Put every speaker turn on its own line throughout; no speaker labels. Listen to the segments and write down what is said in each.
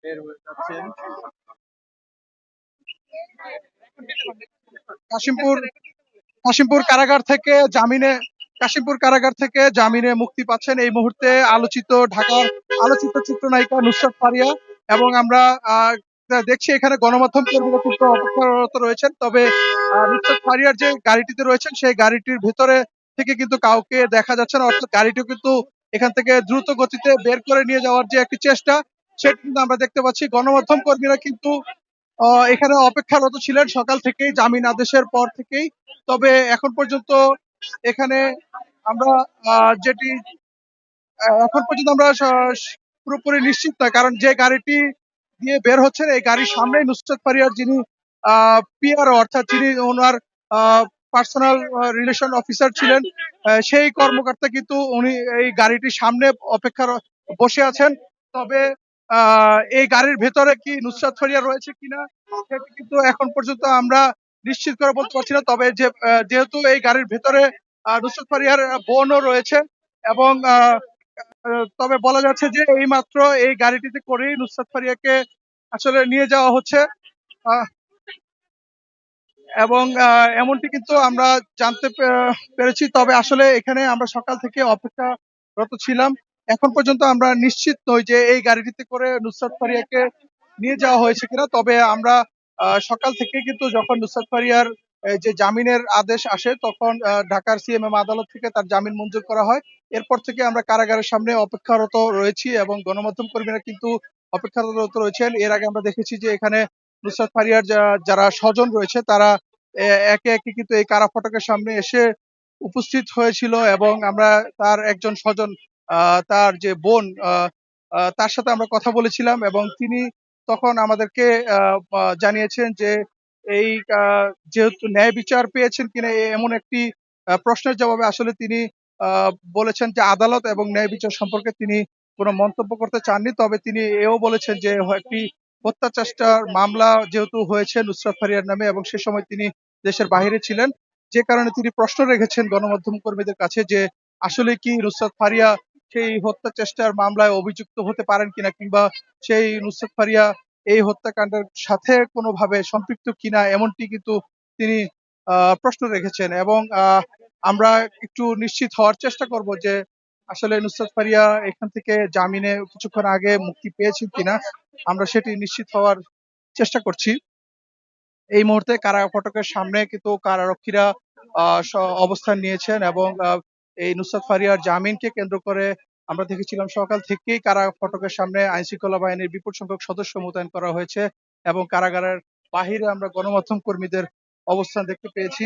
বের হয়ে যাচ্ছেন। কাশিমপুর কাশিমপুর কারাগার থেকে জামিনে কাশিমপুর কারাগার থেকে জামিনে মুক্তি পাচ্ছেন এই মুহূর্তে ঢাকার আলোচিত চিত্রনায়িকা নুসরাত ফারিয়া। এবং আমরা দেখছি এখানে গণমাধ্যম কর্মীরা কিন্তু অপেক্ষারত রয়েছেন। তবে নুসরাত ফারিয়ার যে গাড়িটিতে রয়েছেন সেই গাড়িটির ভেতরে থেকে কিন্তু কাউকে দেখা যাচ্ছে না, অর্থাৎ গাড়িটিও কিন্তু এখান থেকে দ্রুত গতিতে বের করে নিয়ে যাওয়ার যে একটি চেষ্টা, সেটা কিন্তু আমরা দেখতে পাচ্ছি। গণমাধ্যম কর্মীরা কিন্তু এখানে অপেক্ষারত ছিলেন সকাল থেকেই, জামিন আদেশের পর থেকেই। তবে এখন পর্যন্ত এখানে আমরা যেটি এখন পর্যন্ত আমরা পুরোপুরি নিশ্চিত নয়, কারণ যে গাড়িটি দিয়ে বের হচ্ছেন এই গাড়ির সামনেই নুসরাত ফারিয়ার যিনি পিআরও, অর্থাৎ যিনি ওনার পার্সোনাল রিলেশন অফিসার ছিলেন, সেই কর্মকর্তা কিন্তু উনি এই গাড়িটির সামনে অপেক্ষা বসে আছেন। তবে এই গাড়ির ভেতরে কি নুসরাত ফারিয়া রয়েছে কিনা সেটি কিন্তু এখন পর্যন্ত আমরা নিশ্চিত করে বলতে পারছি না। তবে যেহেতু এই গাড়ির ভেতরে নুসরাত ফারিয়ার বোনও রয়েছে, এবং তবে বলা যাচ্ছে যে এইমাত্র এই গাড়িটিতে করেই নুসরাত ফারিয়াকে আসলে নিয়ে যাওয়া হচ্ছে। আহ, এবং এমনটি কিন্তু আমরা জানতে পেরেছি। তবে আসলে এখানে আমরা সকাল থেকে অপেক্ষারত ছিলাম। এখন পর্যন্ত আমরা নিশ্চিত নই যে এই গাড়িটিতে করে নুসরাত ফারিয়াকে নিয়ে যাওয়া হয়েছে কিনা। তবে আমরা সকাল থেকে কিন্তু যখন নুসরাত ফারিয়ার যে জামিনের আদেশ আসে তখন ঢাকার সিএমএম আদালত থেকে তার জামিন মঞ্জুর করা হয়। এরপর থেকে আমরা কারাগারের সামনে অপেক্ষারত রয়েছি এবং গণমাধ্যম কর্মীরা কিন্তু অপেক্ষারত রয়েছেন। এর আগে আমরা দেখেছি যে এখানে নুসরাত ফারিয়ার যারা স্বজন রয়েছে তারা একে একে কিন্তু এই কারা ফটকের সামনে এসে উপস্থিত হয়েছিল, এবং আমরা তার একজন স্বজন, তার যে বোন, তার সাথে আমরা কথা বলেছিলাম এবং তিনি তখন আমাদেরকে জানিয়েছেন যে এই যেহেতু ন্যায় বিচার পেয়েছেন কিনা এমন একটি প্রশ্নের জবাবে আসলে তিনি বলেছেন যে আদালত এবং ন্যায় বিচার সম্পর্কে তিনি কোনো মন্তব্য করতে চাননি। তবে তিনি এও বলেছেন যে একটি হত্যা চেষ্টার মামলা যেহেতু হয়েছে নুসরাত ফারিয়ার নামে এবং সে সময় তিনি দেশের বাইরে ছিলেন, যে কারণে তিনি প্রশ্ন রেখেছেন গণমাধ্যম কর্মীদের কাছে যে আসলে কি নুসরাত ফারিয়া সেই হত্যা চেষ্টার মামলায় অভিযুক্ত হতে পারেন কিনা, কিংবা সেই নুসরাত ফারিয়া এই হত্যাকাণ্ডের সাথে কোনোভাবে সম্পৃক্ত কিনা, এমনটি কিন্তু তিনি প্রশ্ন রেখেছেন। এবং আমরা একটু নিশ্চিত হওয়ার চেষ্টা করব যে আসলে নুসরাত ফারিয়া এখান থেকে জামিনে কিছুক্ষণ আগে মুক্তি পেয়েছেন কিনা, আমরা সেটি নিশ্চিত হওয়ার চেষ্টা করছি। এই মুহূর্তে কারা ফটকের সামনে কিন্তু কারারক্ষীরা অবস্থান নিয়েছেন, এবং এই নুসরাত ফারিয়ার জামিনকে কেন্দ্র করে আমরা দেখেছিলাম সকাল থেকেই কারা ফটকের সামনে আইন শৃঙ্খলা বাহিনীর বিপুল সংখ্যক সদস্য মোতায়েন করা হয়েছে, এবং কারাগারের বাহিরে আমরা গণমাধ্যম কর্মীদের অবস্থান দেখতে পেয়েছি।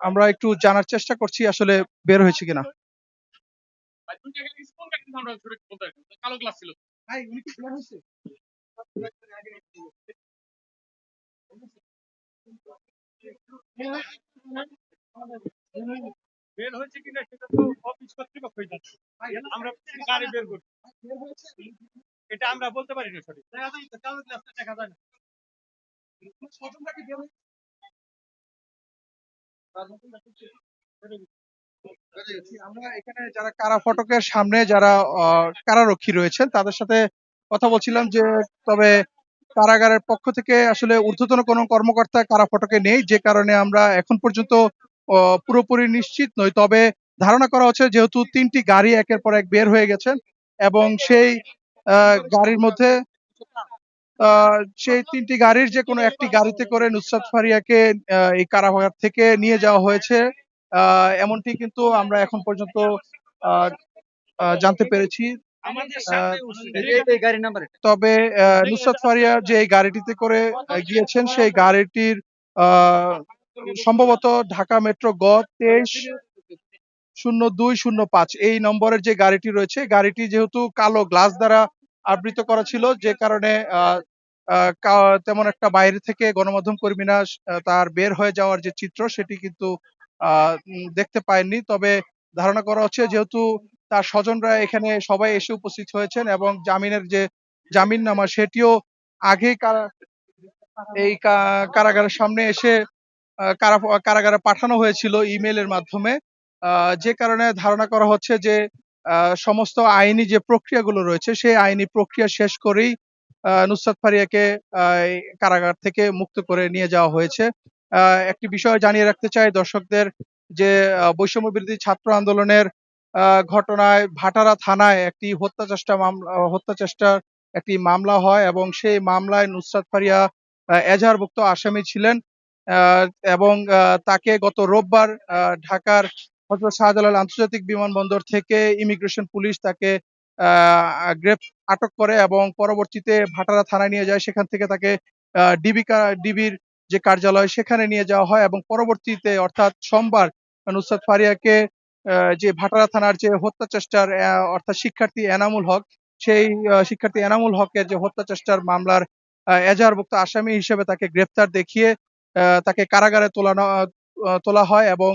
আমরা একটু জানার চেষ্টা করছি আসলে বের হয়েছে কিনা। ভাই, উনি কি বের হয়েছে? বের হয়েছে কিনা সেটা তো অফিস কর্তৃপক্ষই জানে। আমরা গাড়ি বের করছি, এটা আমরা বলতে পারি না সঠিক। দেখা যায় তো, কাগজ রাস্তা দেখা যায় না। স্বজনরা কি বের হয়েছে? আমরা এখানে যারা কারা ফটকের সামনে যারা কারারক্ষী রয়েছেন তাদের সাথে কথা বলছিলাম যে, তবে কারাগারের পক্ষ থেকে আসলে ঊর্ধ্বতন কোনো কর্মকর্তা কারা ফটকে নেই, যে কারণে আমরা এখন পর্যন্ত পুরোপুরি নিশ্চিত নই। তবে ধারণা করা হচ্ছে যেহেতু ৩ টি গাড়ি একের পর এক বের হয়ে গেছেন, এবং সেই গাড়ির মধ্যে আ সেই ৩ টি গাড়ির যেকোনো একটি গাড়িতে করে নুসরাত ফারিয়াকে এই কারাগার থেকে নিয়ে যাওয়া হয়েছে। আ এমনটি কিন্তু আমরা এখন পর্যন্ত আ আ জানতে পেরেছি। আ তবে নুসরাত ফারিয়া যে এই গাড়িটিতে করে গিয়েছেন সেই গাড়িটির আ সম্ভবত ঢাকা মেট্রো গ ২৩-০২-০৫ এই নম্বরের যে গাড়িটি রয়েছে, গাড়িটি যেহেতু কালো গ্লাস দ্বারা আবৃত করা ছিল, যে কারণে আ আ কা তেমন একটা বাইরে থেকে গণমাধ্যম কর্মীরা তার বের হয়ে যাওয়ার যে চিত্র সেটি কিন্তু আ দেখতে পায়নি। তবে ধারণা করা হচ্ছে যেহেতু তার স্বজনরা এখানে সবাই এসে উপস্থিত হয়েছেন এবং জামিনের যে জামিননামা সেটিও আগেই এই কারাগারের সামনে এসে কারাগারে পাঠানো হয়েছিল ইমেইলের মাধ্যমে। আ যে কারণে ধারণা করা হচ্ছে যে আ সমস্ত আইনি যে প্রক্রিয়াগুলো রয়েছে সেই আইনি প্রক্রিয়া শেষ করেই নুসরাত ফারিয়াকে এই কারাগার থেকে মুক্ত করে নিয়ে যাওয়া হয়েছে। আ একটি বিষয় জানিয়ে রাখতে চাই দর্শকদের যে বৈষম্য বিরোধী ছাত্র আন্দোলনের আ ঘটনায় ভাটারা থানায় একটি হত্যা চেষ্টার একটি মামলা হয় এবং সেই মামলায় নুসরাত ফারিয়া এজাহারভুক্ত আসামি ছিলেন। আ এবং তাকে গত রোববার ঢাকার হযরত শাহজালাল আন্তর্জাতিক বিমানবন্দর থেকে ইমিগ্রেশন পুলিশ তাকে আ আটক করে এবং পরবর্তীতে ভাটারা থানায় নিয়ে যায়। সেখান থেকে তাকে ডিবির যে কার্যালয় সেখানে নিয়ে যাওয়া হয় এবং পরবর্তীতে অর্থাৎ সোমবার নুসরাত ফারিয়াকে যে ভাটারা থানার যে হত্যা চেষ্টার অর্থাৎ শিক্ষার্থী এনামুল হক, সেই শিক্ষার্থী এনামুল হকের যে হত্যা চেষ্টার মামলার এজাহারভুক্ত আসামি হিসেবে তাকে গ্রেপ্তার দেখিয়ে তাকে কারাগারে তোলা হয় এবং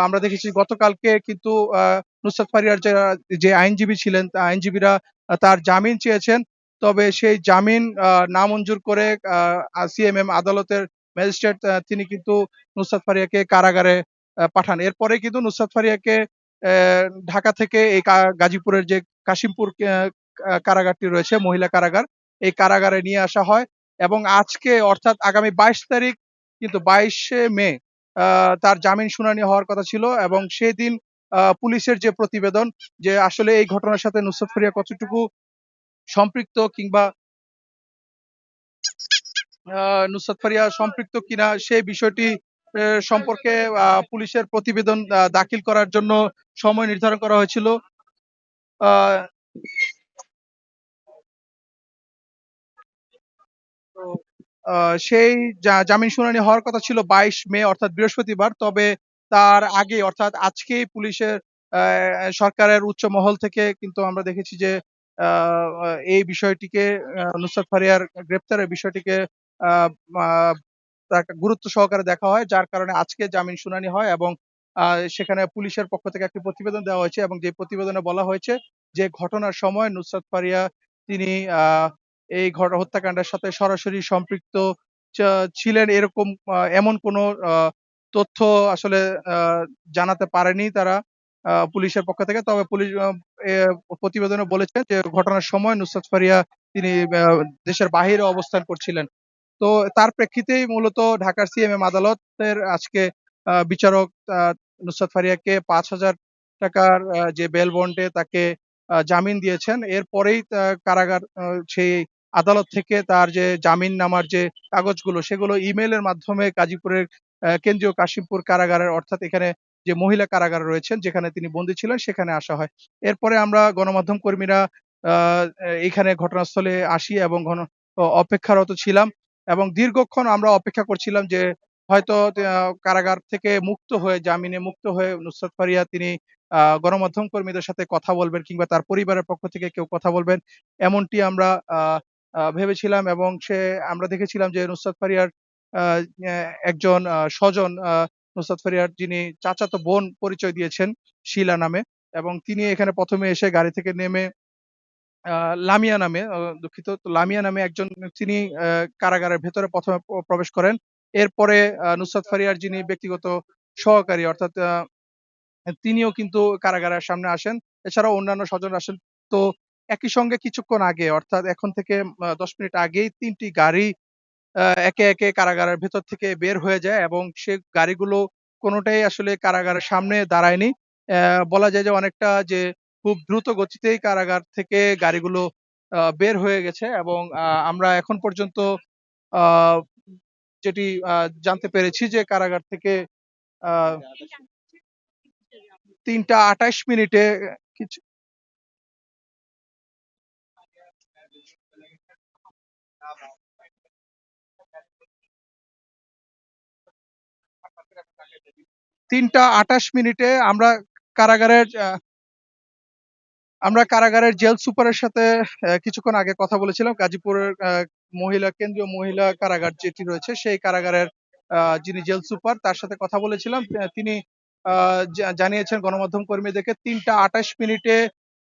আমরা দেখেছি গতকালকে কিন্তু নুসরাত ফারিয়ার যে আইনজীবী ছিলেন, আইনজীবীরা তার জামিন চেয়েছেন। তবে সেই জামিন নামঞ্জুর করে সিএমএম আদালতের ম্যাজিস্ট্রেট তিনি কিন্তু নুসরাত ফারিয়াকে কারাগারে পাঠান। এরপরে কিন্তু নুসরাত ফারিয়াকে ঢাকা থেকে এই গাজীপুরের যে কাশিমপুর কারাগারটি রয়েছে, মহিলা কারাগার, এই কারাগারে নিয়ে আসা হয় এবং আজকে অর্থাৎ আগামী ২২ তারিখ কিন্তু ২২শে মে আ তার জামিন শুনানি হওয়ার কথা ছিল এবং সেদিন পুলিশের যে প্রতিবেদন যে আসলে এই ঘটনার সাথে নুসরাত ফারিয়া কতটুকু সম্পৃক্ত কিংবা আ নুসরাত ফারিয়া সম্পৃক্ত কিনা সেই বিষয়টি সম্পর্কে পুলিশের প্রতিবেদন দাখিল করার জন্য সময় নির্ধারণ করা হয়েছিল। আ তো আ সেই জামিন শুনানি হওয়ার কথা ছিল ২২ মে অর্থাৎ বৃহস্পতিবার। তবে তার আগে অর্থাৎ আজকেই পুলিশের সরকারের উচ্চ মহল থেকে কিন্তু আমরা দেখেছি যে আ আ এই বিষয়টিকে নুসরাত ফারিয়ার গ্রেপ্তারের বিষয়টিকে আ মা তাকে গুরুত্ব সহকারে দেখা হয়। যার কারণে আজকে জামিন শুনানি হয় এবং আ সেখানে পুলিশের পক্ষ থেকে একটি প্রতিবেদন দেওয়া হয়েছে এবং যে প্রতিবেদনে বলা হয়েছে যে ঘটনার সময় নুসরাত ফারিয়া তিনি আ এই হত্যাকাণ্ডের সাথে সরাসরি সম্পৃক্ত চ ছিলেন এরকম এমন কোনো আ তথ্য আসলে আ জানাতে পারেনি তারা পুলিশের পক্ষ থেকে। তবে পুলিশ এ প্রতিবেদনে বলেছে যে ঘটনার সময় নুসরাত ফারিয়া তিনি দেশের বাহিরে অবস্থান করছিলেন। তো তার প্রেক্ষিতেই মূলত ঢাকার সিএমএম আদালতের আজকে বিচারক আ নুসরাত ফারিয়াকে ৳৫,০০০ যে বেল বন্ডে তাকে জামিন দিয়েছেন। এরপরেই কারাগার সেই আদালত থেকে তার যে জামিননামার যে কাগজগুলো সেগুলো ইমেইলের মাধ্যমে গাজীপুরের কেন্দ্রীয় কাশিমপুর কারাগারের অর্থাৎ এখানে যে মহিলা কারাগার রয়েছেন যেখানে তিনি বন্দী ছিলেন সেখানে আসা হয়। এরপরে আমরা গণমাধ্যম কর্মীরা আ এখানে ঘটনাস্থলে আসি এবং অপেক্ষারত ছিলাম। এবং দীর্ঘক্ষণ আমরা অপেক্ষা করছিলাম যে হয়তো কারাগার থেকে মুক্ত হয়ে জামিনে মুক্ত হয়ে নুসরাত ফারিয়া তিনি গণমাধ্যম কর্মীদের সাথে কথা বলবেন কিংবা তার পরিবারের পক্ষ থেকে কেউ কথা বলবেন। এমনটি আমরা আ আ ভেবেছিলাম এবং আমরা দেখেছিলাম যে নুসরাত ফারিয়ার আ অ্যা একজন স্বজন নুসরাত ফারিয়ার যিনি চাচাতো বোন পরিচয় দিয়েছেন শিলা নামে এবং তিনি এখানে ১ম এ এসে গাড়ি থেকে নেমে আ লামিয়া নামে দুঃখিত। তো লামিয়া নামে একজন তিনি কারাগারের ভেতরে ১ম এ প্রবেশ করেন। এরপরে নুসরাত ফারিয়ার যিনি ব্যক্তিগত সহকারী অর্থাৎ তিনিও কিন্তু কারাগারের সামনে আসেন। এছাড়াও অন্যান্য স্বজনরা আসেন। তো একই সঙ্গে কিছুক্ষণ আগে অর্থাৎ এখন থেকে ১০ মিনিট আগেই ৩ টি গাড়ি একে, একে কারাগারের ভেতর থেকে বের হয়ে যায় এবং সে গাড়িগুলো কোনটাই আসলে কারাগারের সামনে দাঁড়ায়নি। বলা যায় যে অনেকটা যে খুব দ্রুত গতিতেই কারাগার থেকে গাড়িগুলো বের হয়ে গেছে এবং আমরা এখন পর্যন্ত আ যেটি জানতে পেরেছি যে কারাগার থেকে আ ৩টা ২৮ মিনিটে কিছু ৩টা ২৮ মিনিটে কারাগারের আ আমরা কারাগারের জেল সুপারের সাথে কিছুক্ষণ আগে কথা বলেছিলাম। গাজীপুরের কেন্দ্রীয় মহিলা কারাগার যেটি রয়েছে সেই কারাগারের যিনি জেল সুপার তার সাথে কথা বলেছিলাম। তিনি আ জানিয়েছেন গণমাধ্যম কর্মীদেরকে ৩টা ২৮ মিনিটে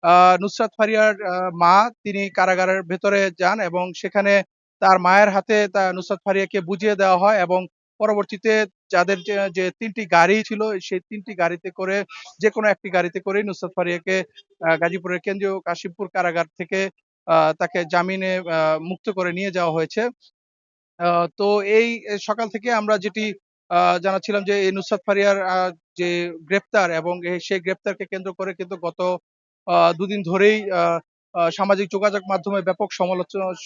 আ নুসরাত ফারিয়ার মা তিনি কারাগারের ভেতরে যান এবং সেখানে তার মায়ের হাতে নুসরাত ফারিয়াকে বুঝিয়ে দেওয়া হয় এবং পরবর্তীতে যাদের যে ৩ টি গাড়ি ছিল সেই ৩ টি গাড়িতে করে যেকোনো একটি গাড়িতে করেই নুসরাত ফারিয়াকে গাজীপুরের কেন্দ্রীয় কাশিমপুর কারাগার থেকে তাকে জামিনে মুক্ত করে নিয়ে যাওয়া হয়েছে। আ তো এই সকাল থেকে আমরা যেটি জানাচ্ছিলাম যে এই নুসরাত ফারিয়ার যে গ্রেপ্তার এবং সেই গ্রেপ্তারকে কেন্দ্র করে কিন্তু গত ২ দিন ধরেই আ আ সামাজিক যোগাযোগ মাধ্যমে ব্যাপক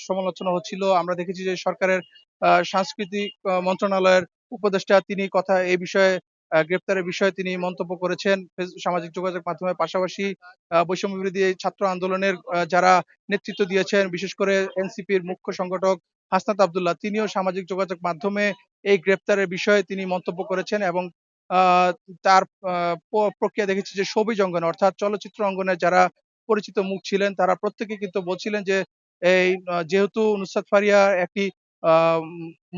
সমালোচনা হচ্ছিল। আমরা দেখেছি যে সরকারের সাংস্কৃতিক মন্ত্রণালয়ের উপদেষ্টা তিনি এই বিষয়ে গ্রেপ্তারের বিষয়ে তিনি মন্তব্য করেছেন সামাজিক যোগাযোগ মাধ্যমের পাশাপাশি বৈষম্য বিরোধী এই ছাত্র আন্দোলনের যারা নেতৃত্ব দিয়েছেন, বিশেষ করে এনসিপির মুখ্য সংগঠক হাসনাত আব্দুল্লাহ তিনিও সামাজিক যোগাযোগ মাধ্যমে এই গ্রেপ্তারের বিষয়ে তিনি মন্তব্য করেছেন এবং আ তার আ প্রক্রিয়া দেখেছি যে শোবিজ অঙ্গনে অর্থাৎ চলচ্চিত্র অঙ্গনে যারা পরিচিত মুখ ছিলেন তারা প্রত্যেকেই কিন্তু বলছিলেন যে এই যেহেতু নুসরাত ফারিয়া একটি আ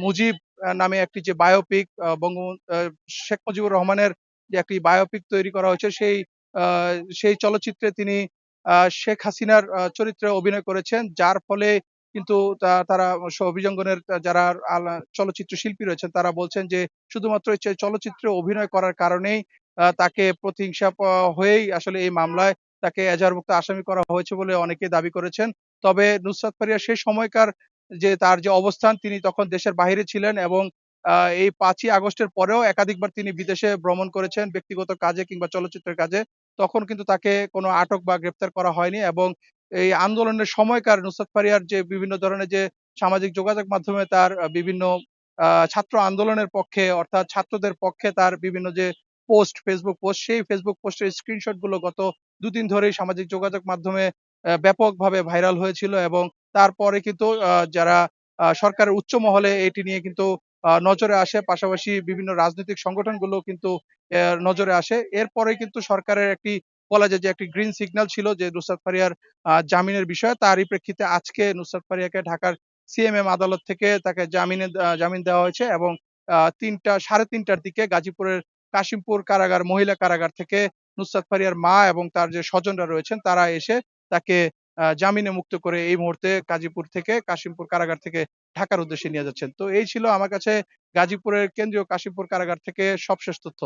মুজিব নামে একটি যে বায়োপিক শেখ মুজিবুর রহমানের যে একটি বায়োপিক তৈরি করা হয়েছে আ সেই চলচ্চিত্রে তিনি শেখ হাসিনার চরিত্রে অভিনয় করেছেন। যার ফলে কিন্তু তারা অভিজঙ্গনের যারা চলচ্চিত্র শিল্পী রয়েছেন তারা বলছেন যে শুধুমাত্র এই চলচ্চিত্রে অভিনয় করার কারণেই তাকে প্রতিহিংসা হয়েই আসলে এই মামলায় তাকে এজাহারভুক্ত আসামি করা হয়েছে বলে অনেকে দাবি করেছেন। তবে নুসরাত ফারিয়া সেই সময়কার তার যে অবস্থান তিনি তখন দেশের বাহিরে ছিলেন এবং এই ৫ই আগস্টের পরেও একাধিকবার তিনি বিদেশে ভ্রমণ করেছেন ব্যক্তিগত কাজে কিংবা চলচ্চিত্রের কাজে। তখন কিন্তু তাকে কোনো আটক বা গ্রেপ্তার করা হয়নি এবং এই আন্দোলনের সময়কার নুসরাত ফারিয়ার যে বিভিন্ন ধরনের যে সামাজিক যোগাযোগ মাধ্যমে তার বিভিন্ন ছাত্র আন্দোলনের পক্ষে অর্থাৎ ছাত্রদের পক্ষে তার বিভিন্ন যে ফেসবুক পোস্ট সেই ফেসবুক পোস্টের স্ক্রিনশট গুলো গত ২ দিন ধরেই সামাজিক যোগাযোগ মাধ্যমে ব্যাপকভাবে ভাইরাল হয়েছিল এবং তারপরে কিন্তু যারা সরকারের উচ্চ মহলে এটি নিয়ে কিন্তু নজরে আসে। পাশাপাশি বিভিন্ন রাজনৈতিক সংগঠনগুলো কিন্তু নজরে আসে। এরপরে কিন্তু সরকারের একটি বলা যায় যে একটি গ্রিন সিগন্যাল ছিল যে নুসরাত ফারিয়ার জামিনের বিষয়ে। তারই প্রেক্ষিতে আজকে নুসরাত ফারিয়াকে ঢাকার সিএমএম আদালত থেকে তাকে জামিন দেওয়া হয়েছে এবং ৩:৩০টার দিকে গাজীপুরের কাশিমপুর কারাগার, মহিলা কারাগার থেকে নুসরাত ফারিয়ার মা এবং তার যে স্বজনরা রয়েছেন তারা এসে তাকে জামিনে মুক্ত করে এই মুহূর্তে গাজীপুর থেকে কাশিমপুর কারাগার থেকে ঢাকার উদ্দেশ্যে নিয়ে যাচ্ছেন। তো এই ছিল আমার কাছে গাজীপুরের কেন্দ্রীয় কাশিমপুর কারাগার থেকে সবশেষ তথ্য।